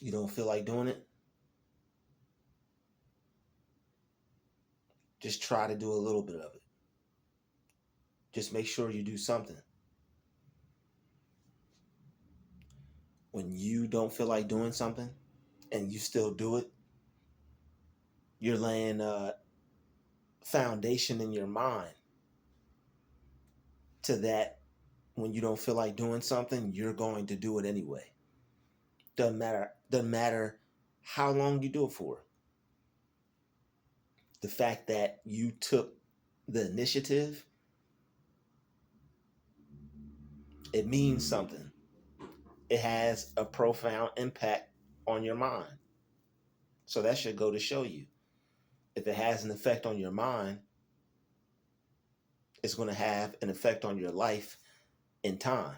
You don't feel like doing it? Just try to do a little bit of it. Just make sure you do something. When you don't feel like doing something and you still do it, you're laying a foundation in your mind to that when you don't feel like doing something, you're going to do it anyway. Doesn't matter how long you do it for. The fact that you took the initiative, it means something. It has a profound impact on your mind. So that should go to show you. If it has an effect on your mind, it's going to have an effect on your life in time.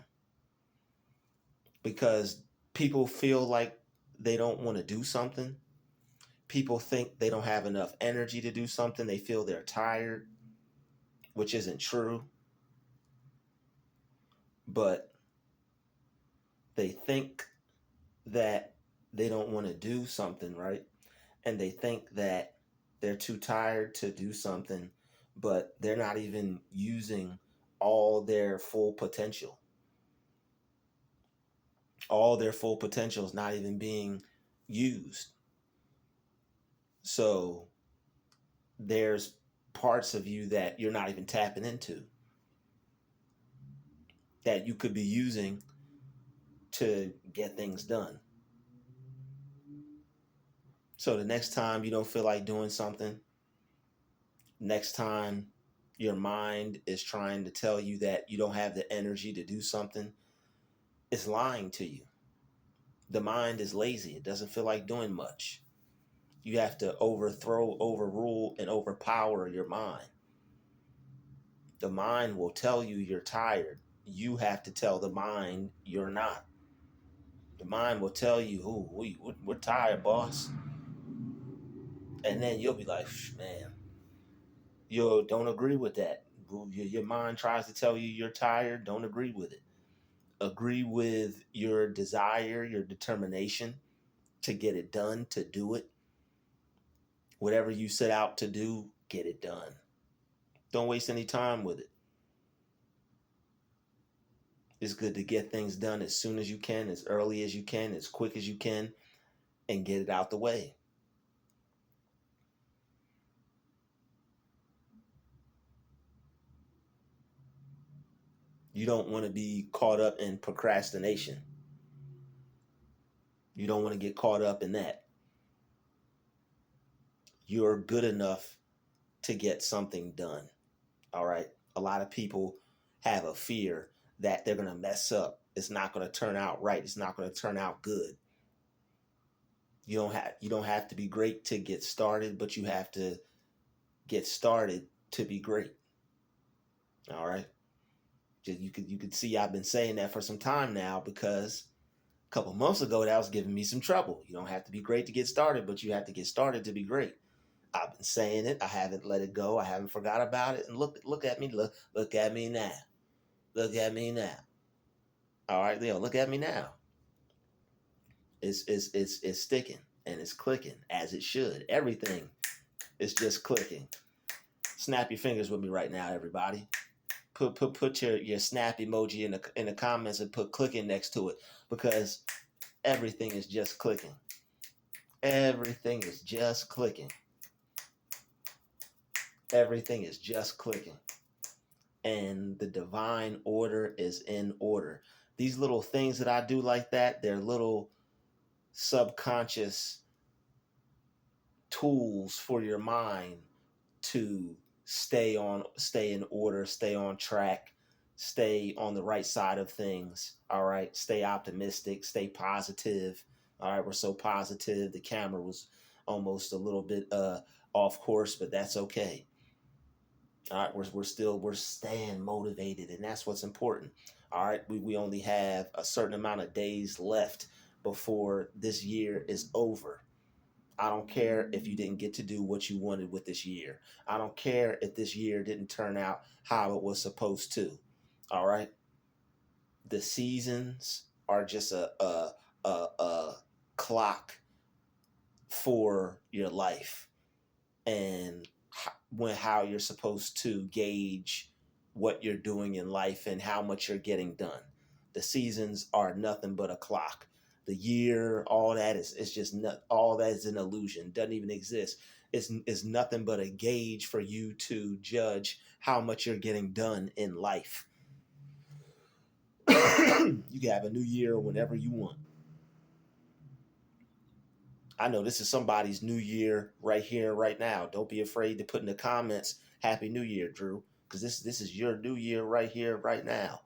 Because people feel like they don't want to do something. People think they don't have enough energy to do something. They feel they're tired, which isn't true. But they think that they don't want to do something, right? And they think that they're too tired to do something, but they're not even using all their full potential. All their full potential is not even being used. So there's parts of you that you're not even tapping into that you could be using to get things done. So the next time you don't feel like doing something, next time your mind is trying to tell you that you don't have the energy to do something, it's lying to you. The mind is lazy. It doesn't feel like doing much. You have to overthrow, overrule, and overpower your mind. The mind will tell you you're tired. You have to tell the mind you're not. The mind will tell you, "Oh, we're tired, boss," and then you'll be like, "Man, you don't agree with that." Your mind tries to tell you you're tired. Don't agree with it. Agree with your desire, your determination to get it done, to do it. Whatever you set out to do, get it done. Don't waste any time with it. It's good to get things done as soon as you can, as early as you can, as quick as you can, and get it out the way. You don't want to be caught up in procrastination. You don't want to get caught up in that. You're good enough to get something done. All right. A lot of people have a fear that they're going to mess up. It's not going to turn out right. It's not going to turn out good. You don't have to be great to get started, but you have to get started to be great. All right. You could see I've been saying that for some time now because a couple months ago that was giving me some trouble. You don't have to be great to get started, but you have to get started to be great. I've been saying it. I haven't let it go. I haven't forgot about it. And look at me. Look at me now. Look at me now. All right, Leo. Look at me now. It's sticking and it's clicking as it should. Everything is just clicking. Snap your fingers with me right now, everybody. Put your snap emoji in the comments and put clicking next to it because everything is just clicking. Everything is just clicking. Everything is just clicking. And the divine order is in order. These little things that I do like that, they're little subconscious tools for your mind to stay in order, stay on track, stay on the right side of things. All right, stay optimistic, stay positive. All right, we're so positive. The camera was almost a little bit off course, but that's okay. All right, we're staying motivated, and that's what's important. All right, we only have a certain amount of days left before this year is over. I don't care if you didn't get to do what you wanted with this year. I don't care if this year didn't turn out how it was supposed to. All right, the seasons are just a clock for your life, and how you're supposed to gauge what you're doing in life and how much you're getting done. The seasons are nothing but a clock. The year, all that is just not, all that is an illusion. Doesn't even exist. It's nothing but a gauge for you to judge how much you're getting done in life. You can have a new year whenever you want. I know this is somebody's new year right here, right now. Don't be afraid to put in the comments Happy New Year, Drew, because this is your new year right here, right now.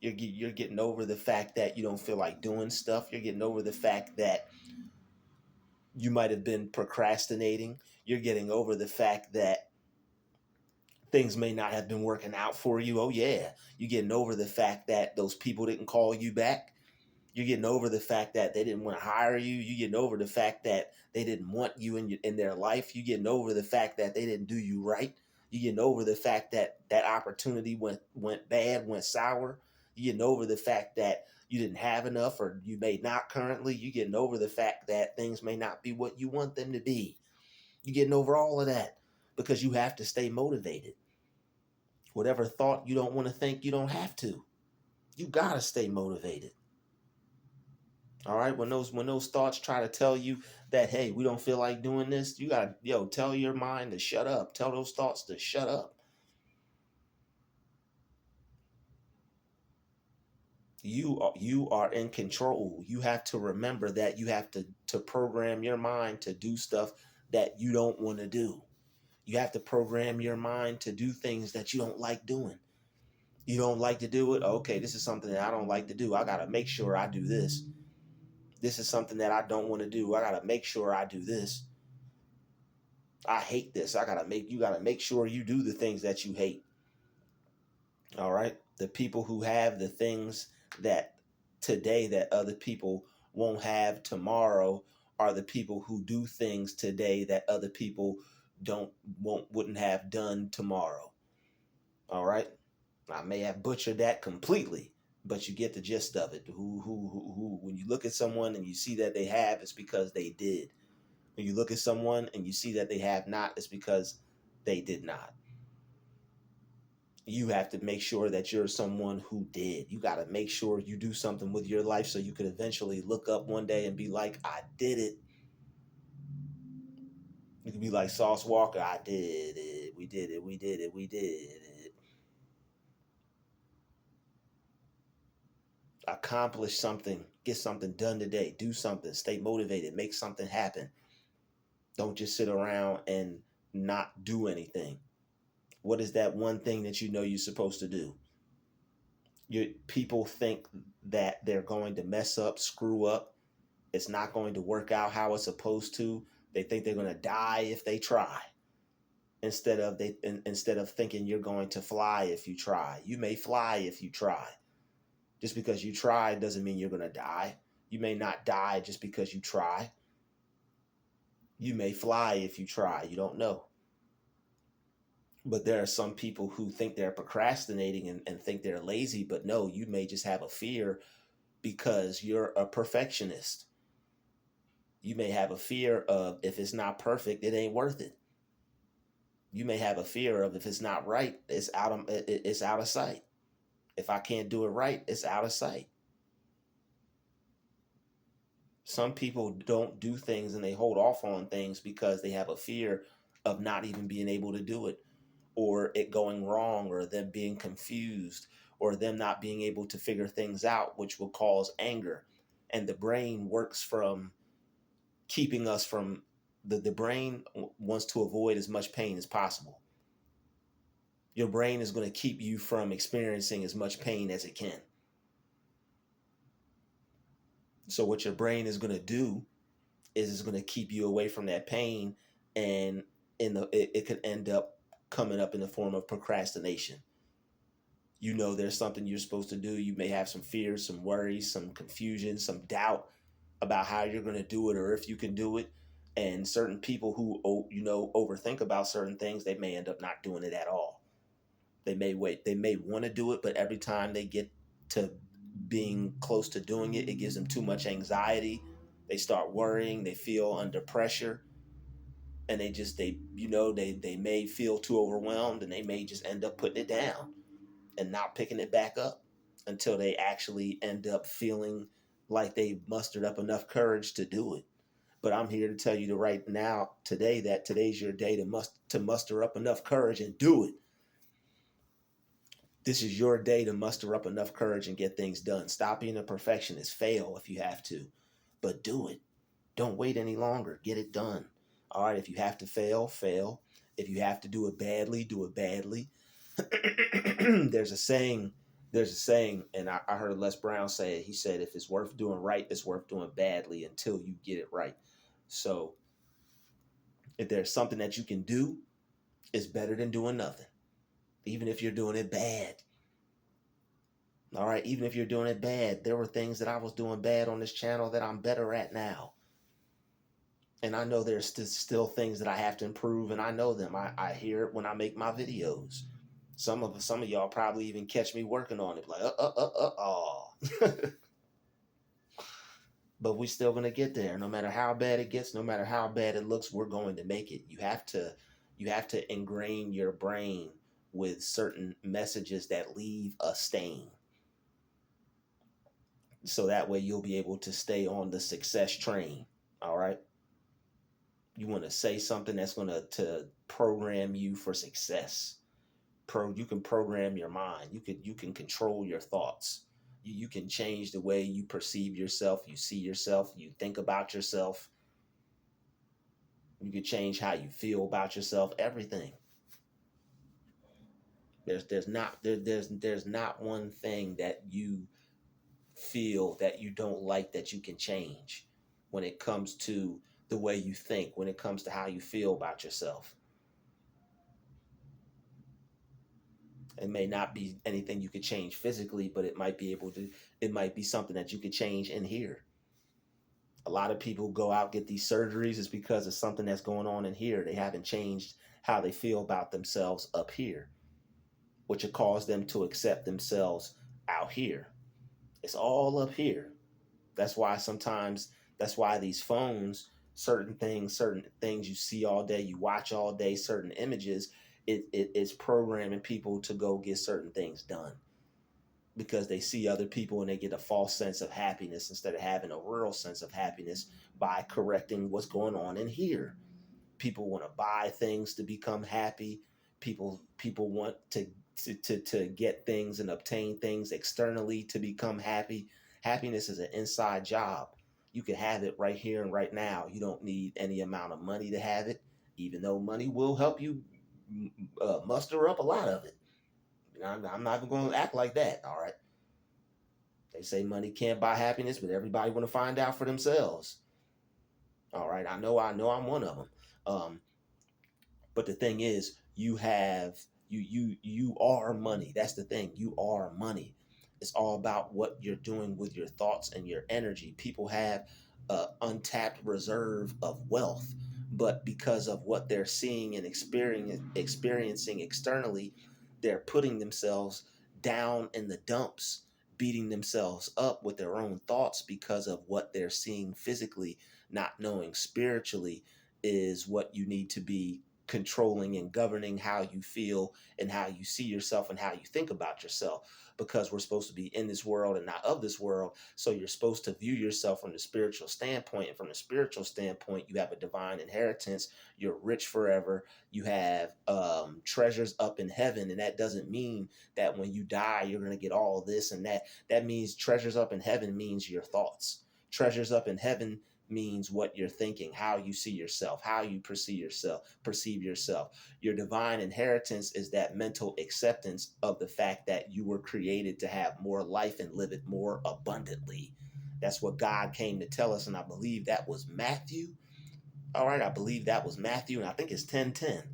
You're getting over the fact that you don't feel like doing stuff. You're getting over the fact that you might have been procrastinating. You're getting over the fact that things may not have been working out for you. Oh yeah, you're getting over the fact that those people didn't call you back. You're getting over the fact that they didn't want to hire you. You're getting over the fact that they didn't want you in their life. You're getting over the fact that they didn't do you right. You're getting over the fact that that opportunity went bad, went sour. You're getting over the fact that you didn't have enough or you may not currently. You're getting over the fact that things may not be what you want them to be. You're getting over all of that because you have to stay motivated. Whatever thought you don't want to think, you don't have to. You got to stay motivated. All right, when those thoughts try to tell you that hey, we don't feel like doing this, you got to tell your mind to shut up. Tell those thoughts to shut up. You are in control. You have to remember that you have to program your mind to do stuff that you don't want to do. You have to program your mind to do things that you don't like doing. You don't like to do it. Okay, this is something that I don't like to do. I got to make sure I do this. This is something that I don't want to do. I got to make sure I do this. I hate this. You gotta make sure you do the things that you hate. All right. The people who have the things that today that other people won't have tomorrow are the people who do things today that other people don't won't wouldn't have done tomorrow. All right. I may have butchered that completely, but you get the gist of it. Who when you look at someone and you see that they have, it's because they did. When you look at someone and you see that they have not, it's because they did not. You have to make sure that you're someone who did. You got to make sure you do something with your life so you could eventually look up one day and be like, I did it. You could be like Sauce Walker, I did it. We did it. We did it. We did it. Accomplish something. Get something done today. Do something. Stay motivated. Make something happen. Don't just sit around and not do anything. What is that one thing that you know you're supposed to do? People think that they're going to mess up, screw up. It's not going to work out how it's supposed to. They think they're going to die if they try. Instead of thinking you're going to fly if you try. You may fly if you try. Just because you try doesn't mean you're going to die. You may not die just because you try. You may fly if you try. You don't know. But there are some people who think they're procrastinating and think they're lazy, but no, you may just have a fear because you're a perfectionist. You may have a fear of if it's not perfect, it ain't worth it. You may have a fear of if it's not right, it's out of sight. If I can't do it right, it's out of sight. Some people don't do things and they hold off on things because they have a fear of not even being able to do it, or it going wrong, or them being confused, or them not being able to figure things out, which will cause anger. And the brain works from keeping us from the brain wants to avoid as much pain as possible. Your brain is going to keep you from experiencing as much pain as it can. So what your brain is going to do is it's going to keep you away from that pain, and it could end up coming up in the form of procrastination. You know there's something you're supposed to do. You may have some fears, some worries, some confusion, some doubt about how you're going to do it or if you can do it. And certain people who overthink about certain things, they may end up not doing it at all. They may want to do it, but every time they get to being close to doing it, it gives them too much anxiety. They start worrying, they feel under pressure, and they may feel too overwhelmed, and they may just end up putting it down and not picking it back up until they actually end up feeling like they mustered up enough courage to do it. But I'm here to tell you right now, today, that today's your day to muster up enough courage and do it. This is your day to muster up enough courage and get things done. Stop being a perfectionist. Fail if you have to, but do it. Don't wait any longer. Get it done. All right. If you have to fail, fail. If you have to do it badly, do it badly. there's a saying, and I heard Les Brown say it. He said, if it's worth doing right, it's worth doing badly until you get it right. So if there's something that you can do, it's better than doing nothing. Even if you're doing it bad. All right, even if you're doing it bad, there were things that I was doing bad on this channel that I'm better at now. And I know there's still things that I have to improve, and I know them. I hear it when I make my videos. Some of y'all probably even catch me working on it, like oh. But we're still gonna get there. No matter how bad it gets, no matter how bad it looks, we're going to make it. You have to ingrain your brain with certain messages that leave a stain. So that way you'll be able to stay on the success train. All right. You want to say something that's going to program you for success. You can program your mind. You can control your thoughts. You can change the way you perceive yourself, you see yourself, you think about yourself. You can change how you feel about yourself, everything. There's not one thing that you feel that you don't like that you can change when it comes to the way you think, when it comes to how you feel about yourself. It may not be anything you could change physically, but it might be something that you could change in here. A lot of people go out, get these surgeries, is because of something that's going on in here. They haven't changed how they feel about themselves up here, which will cause them to accept themselves out here. It's all up here. That's why these phones, certain things you see all day, you watch all day, certain images, it's programming people to go get certain things done because they see other people and they get a false sense of happiness instead of having a real sense of happiness by correcting what's going on in here. People want to buy things to become happy. People want to get things and obtain things externally to become happy. Happiness is an inside job. You can have it right here and right now. You don't need any amount of money to have it, even though money will help you muster up a lot of it. I'm not even going to act like that. All right. They say money can't buy happiness, but everybody want to find out for themselves. All right. I'm one of them. But the thing is, you are money. That's the thing. You are money. It's all about what you're doing with your thoughts and your energy. People have an untapped reserve of wealth, but because of what they're seeing and experiencing externally, they're putting themselves down in the dumps, beating themselves up with their own thoughts because of what they're seeing physically, not knowing spiritually is what you need to be controlling and governing how you feel and how you see yourself and how you think about yourself, because we're supposed to be in this world and not of this world. So you're supposed to view yourself from the spiritual standpoint, and from the spiritual standpoint, you have a divine inheritance. You're rich forever. You have treasures up in heaven, and that doesn't mean that when you die you're going to get all this and that. That means treasures up in heaven means your thoughts. Treasures up in heaven means what you're thinking, how you see yourself, how you perceive yourself. Your divine inheritance is that mental acceptance of the fact that you were created to have more life and live it more abundantly. That's what God came to tell us, and I believe that was Matthew. All right, I believe that was Matthew, and I think it's 10:10.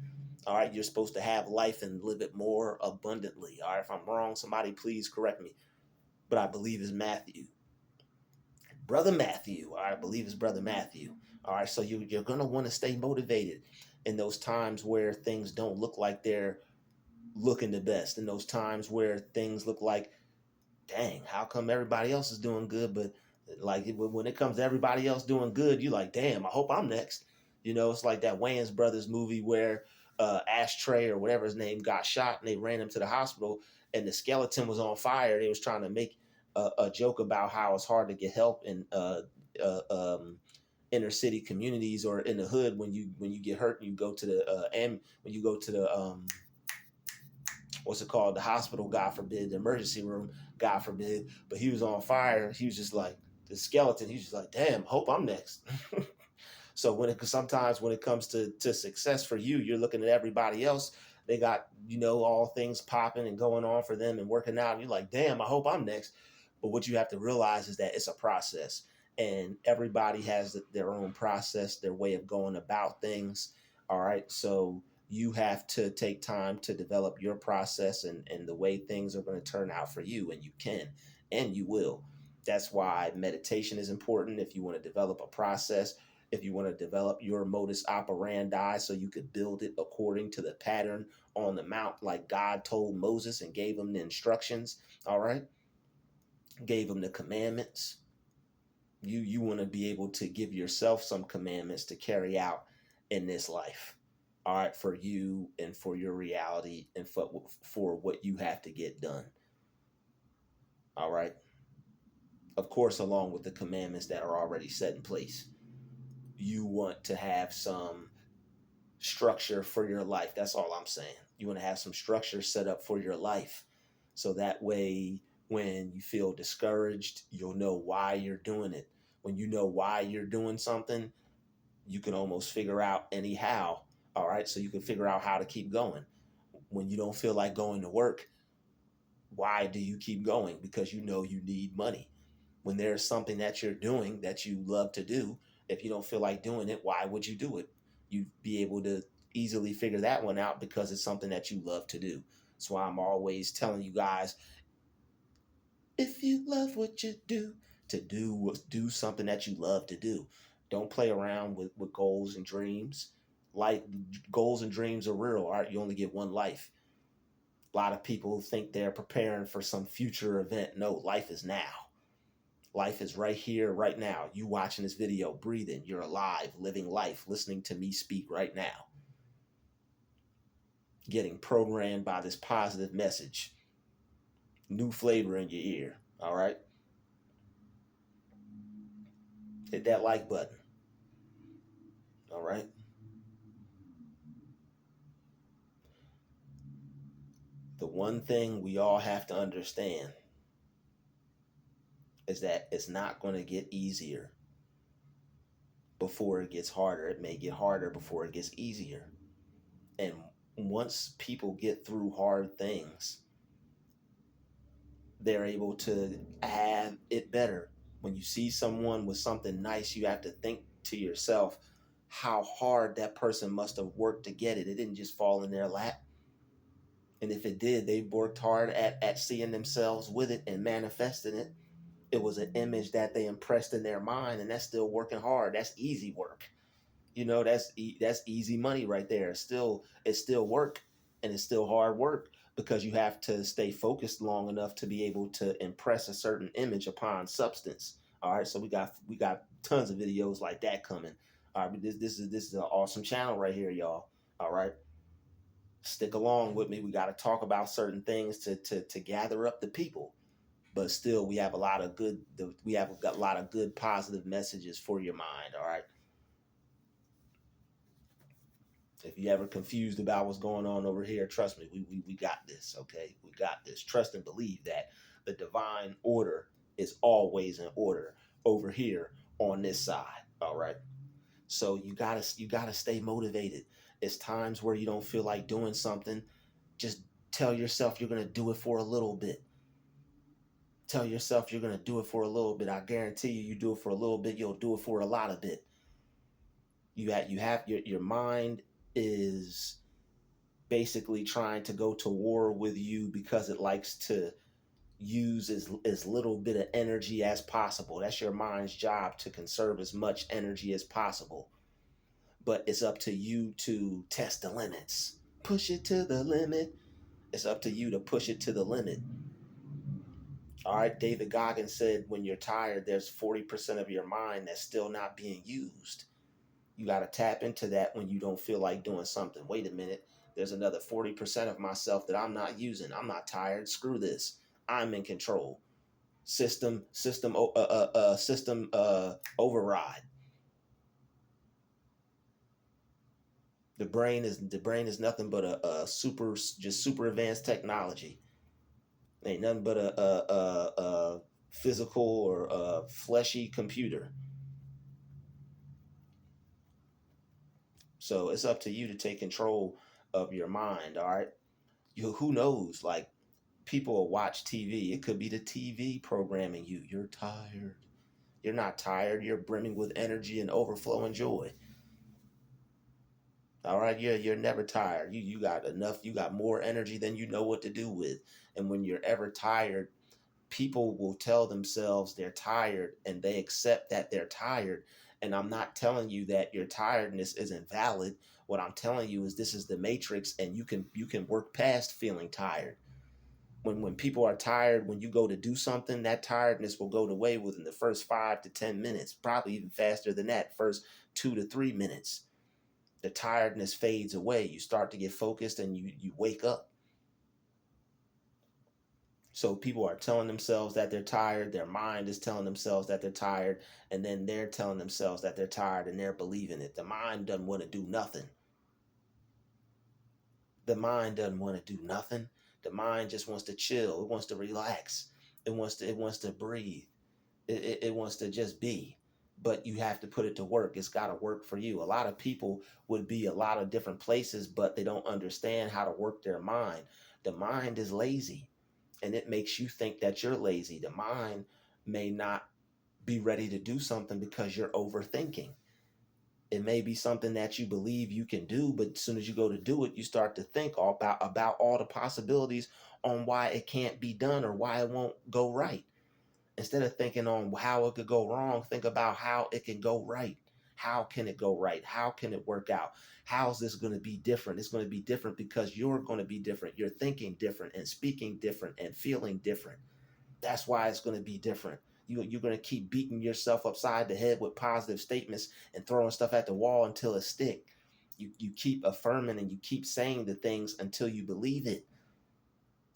All right, you're supposed to have life and live it more abundantly. All right, if I'm wrong, somebody please correct me. But I believe it's Matthew. Brother Matthew, I believe it's Brother Matthew. All right, so you're going to want to stay motivated in those times where things don't look like they're looking the best, in those times where things look like, dang, how come everybody else is doing good, but Like when it comes to everybody else doing good, you like, damn, I hope I'm next. It's like that Wayans Brothers movie where Ashtray or whatever his name got shot and they ran him to the hospital and the skeleton was on fire. They was trying to make a joke about how it's hard to get help in uh, um, inner city communities or in the hood when you get hurt and you go to the and when you go to the what's it called, the hospital, God forbid, the emergency room, God forbid. But he was on fire. He was just like the skeleton. He's just like, damn, hope I'm next. So sometimes when it comes to success for you, you're looking at everybody else. They got all things popping and going on for them and working out. And you're like, damn, I hope I'm next. But what you have to realize is that it's a process, and everybody has their own process, their way of going about things. All right, so you have to take time to develop your process and the way things are going to turn out for you, and you can and you will. That's why meditation is important if you want to develop a process, if you want to develop your modus operandi so you could build it according to the pattern on the mount like God told Moses and gave him the instructions. All right, gave him the commandments. You want to be able to give yourself some commandments to carry out in this life. All right, for you and for your reality and for what you have to get done. All right, of course, along with the commandments that are already set in place, you want to have some structure for your life. That's all I'm saying. You want to have some structure set up for your life. So that way, when you feel discouraged, you'll know why you're doing it. When you know why you're doing something, you can almost figure out anyhow. All right. So you can figure out how to keep going. When you don't feel like going to work, why do you keep going? Because you know you need money. When there's something that you're doing that you love to do, if you don't feel like doing it, why would you do it? You'd be able to easily figure that one out because it's something that you love to do. That's why I'm always telling you guys, if you love what you do, to do something that you love to do. Don't play around with goals and dreams. Like, goals and dreams are real. All right, you only get one life. A lot of people think they're preparing for some future event. No, life is now. Life is right here, right now. You watching this video, breathing, you're alive, living life, listening to me speak right now, getting programmed by this positive message, new flavor in your ear. All right, hit that like button. All right, the one thing we all have to understand is that it's not going to get easier before it gets harder. It may get harder before it gets easier. And once people get through hard things, they're able to have it better. When you see someone with something nice, you have to think to yourself how hard that person must have worked to get it. It didn't just fall in their lap. And if it did, they worked hard at seeing themselves with it and manifesting it. It was an image that they impressed in their mind, and that's still working hard. That's easy work. That's easy money right there. It's still work, and it's still hard work because you have to stay focused long enough to be able to impress a certain image upon substance. All right, so we got tons of videos like that coming. All right, but this is an awesome channel right here, y'all. All right, stick along with me. We got to talk about certain things to gather up the people, but still we have a lot of good positive messages for your mind. All right. If you ever confused about what's going on over here, trust me, we got this, okay? We got this. Trust and believe that the divine order is always in order over here on this side, all right? So you gotta stay motivated. It's times where you don't feel like doing something. Just tell yourself you're gonna do it for a little bit. Tell yourself you're gonna do it for a little bit. I guarantee you, you do it for a little bit, you'll do it for a lot of bit. You have your mind is basically trying to go to war with you because it likes to use as little bit of energy as possible. That's your mind's job, to conserve as much energy as possible. But it's up to you to test the limits. Push it to the limit. It's up to you to push it to the limit. All right, David Goggins said when you're tired, there's 40% of your mind that's still not being used. You got to tap into that when you don't feel like doing something. Wait a minute, there's another 40% of myself that I'm not using. I'm not tired. Screw this. I'm in control. System override. The brain is nothing but a super advanced technology. Ain't nothing but a physical or a fleshy computer. So it's up to you to take control of your mind. All right. Who knows? Like, people will watch TV. It could be the TV programming you. You're tired. You're not tired. You're brimming with energy and overflowing joy. All right. You're never tired. You got enough. You got more energy than you know what to do with. And when you're ever tired, people will tell themselves they're tired and they accept that they're tired. And I'm not telling you that your tiredness isn't valid. What I'm telling you is this is the matrix, and you can work past feeling tired. When people are tired, when you go to do something, that tiredness will go away within the first 5 to 10 minutes, probably even faster than that, first 2 to 3 minutes. The tiredness fades away. You start to get focused and you wake up. So people are telling themselves that they're tired. Their mind is telling themselves that they're tired. And then they're telling themselves that they're tired and they're believing it. The mind doesn't want to do nothing. The mind doesn't want to do nothing. The mind just wants to chill. It wants to relax. It wants to breathe. It wants to just be. But you have to put it to work. It's got to work for you. A lot of people would be a lot of different places, but they don't understand how to work their mind. The mind is lazy, and it makes you think that you're lazy. The mind may not be ready to do something because you're overthinking. It may be something that you believe you can do, but as soon as you go to do it, you start to think all about all the possibilities on why it can't be done or why it won't go right. Instead of thinking on how it could go wrong, think about how it can go right. How can it go right? How can it work out? How's this going to be different? It's going to be different because you're going to be different. You're thinking different and speaking different and feeling different. That's why it's going to be different. You're going to keep beating yourself upside the head with positive statements and throwing stuff at the wall until it stick. You keep affirming and you keep saying the things until you believe it.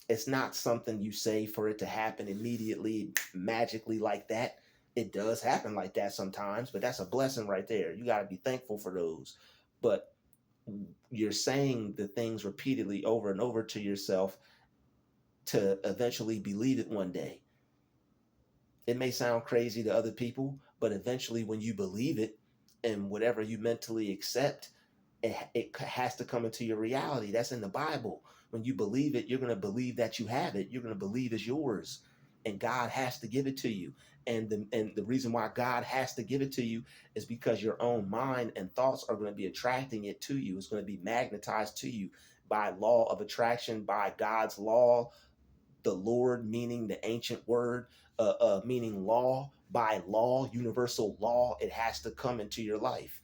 It's not something you say for it to happen immediately, magically like that. It does happen like that sometimes, but that's a blessing right there. You got to be thankful for those. But you're saying the things repeatedly over and over to yourself to eventually believe it one day. It may sound crazy to other people, but eventually, when you believe it and whatever you mentally accept, it has to come into your reality. That's in the Bible. When you believe it, you're going to believe that you have it. You're going to believe it's yours. And God has to give it to you. And the reason why God has to give it to you is because your own mind and thoughts are going to be attracting it to you. It's going to be magnetized to you by law of attraction, by God's law, the Lord meaning the ancient word, meaning law. By law, universal law, it has to come into your life.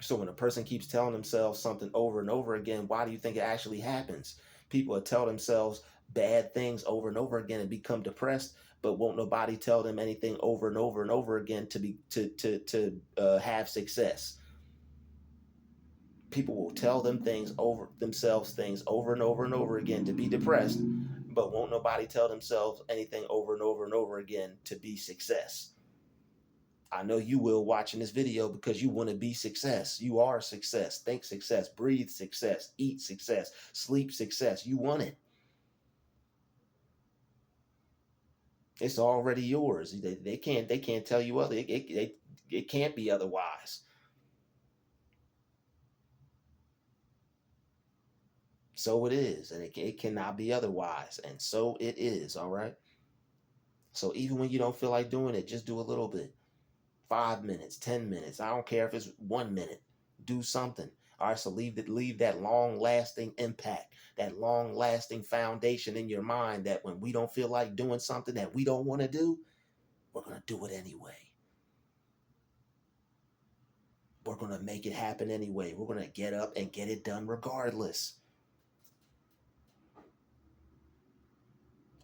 So when a person keeps telling themselves something over and over again, why do you think it actually happens? People will tell themselves bad things over and over again and become depressed, but won't nobody tell them anything over and over and over again to have success. People will tell themselves things over and over and over again to be depressed, but won't nobody tell themselves anything over and over and over again to be success. I know you will watching this video because you want to be success. You are success. Think success. Breathe success. Eat success. Sleep success. You want it. It's already yours. They can't tell you other. It can't be otherwise. So it is, and it cannot be otherwise. And so it is. All right. So even when you don't feel like doing it, just do a little bit. 5 minutes, 10 minutes. I don't care if it's 1 minute. Do something. All right. So leave that long lasting impact, that long lasting foundation in your mind that when we don't feel like doing something that we don't want to do, we're gonna do it anyway. We're gonna make it happen anyway. We're gonna get up and get it done regardless.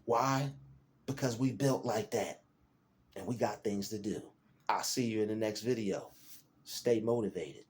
Why? because we built like that and we got things to do. I'll see you in the next video. Stay motivated.